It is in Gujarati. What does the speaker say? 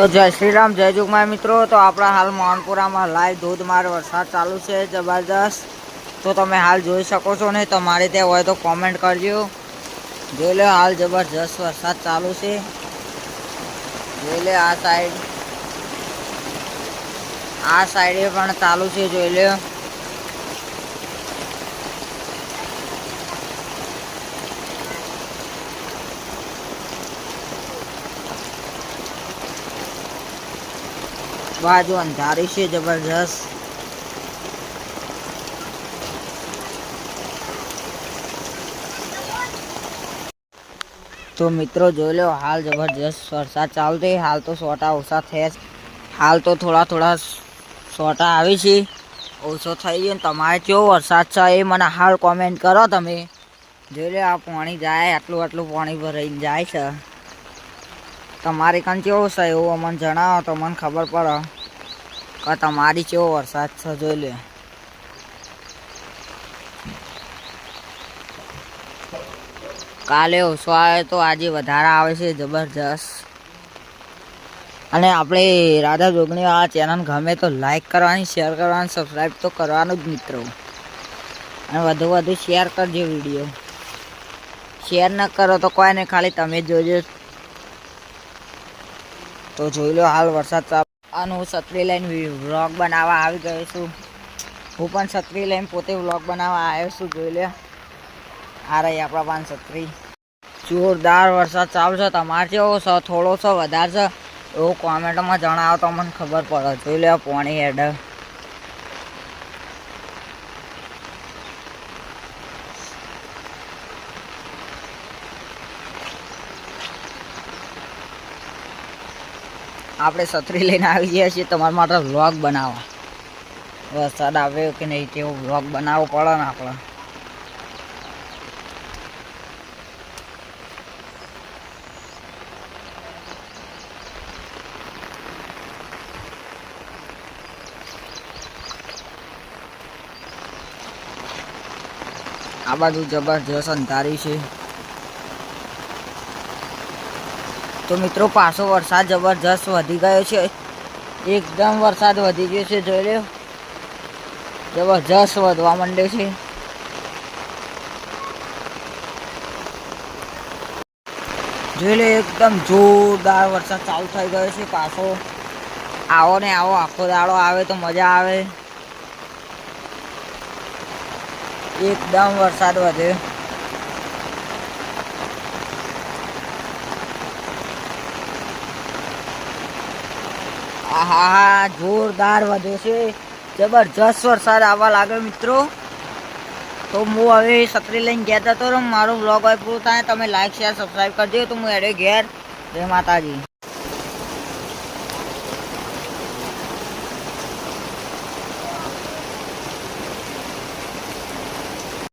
તો જય શ્રી રામ, જય જોગમાયા મિત્રો। તો આપણા હાલ મોહનપુરામાં લાઈવ ધોધમાર વરસાદ ચાલુ છે, જબરદસ્ત। તો તમે હાલ જોઈ શકો છો ને, તમારે ત્યાં હોય તો કોમેન્ટ કરજો। જોઈ લો, હાલ જબરદસ્ત વરસાદ ચાલુ છે। જોઈ લે, આ સાઈડે પણ ચાલુ છે, જોઈ લે। બાજુ અંધારી છે જબરજસ્ત। તો મિત્રો જોઈ લો, હાલ જબરજસ્ત વરસાદ ચાલુ છે। હાલ તો સોટા ઓછા થયા, હાલ તો થોડા સોટા આવી છે, ઓછો થઈ ગયો। તમારે કેવો વરસાદ છે એ મને હાલ કોમેન્ટ કરો તમે। જોઈ લો, આ પાણી જાય, આટલું પાણી ભરાઈને જાય છે। તમારે કાન કેવો છે એવું અમને જણાવો તો મને ખબર પડે કે તમારી કેવો વરસાદ છે। જોઈ લે, કાલે ઓછો આવે તો આજે વધારે આવે છે, જબરજસ્ત। અને આપણે રાધા જોગણી આ ચેનલ ગમે તો લાઈક કરવાની, શેર કરવાની, સબસ્ક્રાઈબ તો કરવાનું જ મિત્રો। અને વધુ શેર કરજો વિડીયો। શેર ન કરો તો કોઈ નહીં, ખાલી તમે જોજો। તો જોઈ લો, હાલ વરસાદ ચાલુ અને હું છત્રી લઈને વ્લોગ બનાવવા આવી ગયો છું। હું પણ છત્રી લઈને પોતે વ્લોગ બનાવવા આવ્યો છું। જોઈ લે, આ રહી આપણા પાન છત્રી। જોરદાર વરસાદ ચાલુ છે। તમારે કેવો છે, થોડો છે, વધારે છે એવું કોમેન્ટમાં જણાવો તો મને ખબર પડે। જોઈ લે, પાણી હેડ આપણે છત્રી લઈને આવી ગયા છીએ તમારા માટે વ્લોગ બનાવવા। વરસાદ આવ્યો કે નહીં તેવો વ્લોગ બનાવવો પડે ને આપણે। આ બાજુ જબરજસ્ત અંધારી છે। તો મિત્રો પાછો વરસાદ જબરજસ્ત વધી ગયો છે, એકદમ વરસાદ વધી ગયો છે। જોઈ લો, જબરજસ્ત વધવા માંડ્યો છે। જોઈ લો, એકદમ જોરદાર વરસાદ ચાલુ થઈ ગયો છે પાછો। આવો ને આવો, આખો દાડો આવે તો મજા આવે। એકદમ વરસાદ વધે। આહા, જોરદાર વધે છે, જબરજસ્ત વરસાદ આવવા લાગે મિત્રો। તો હું હવે છત્રી લઈને ઘેર જતો રહું। મારો વ્લોગ હવે પૂરો થાય, તમે લાઈક શેર સબસ્ક્રાઈબ કરજો। તો હું એડે ઘેર, જય માતાજી।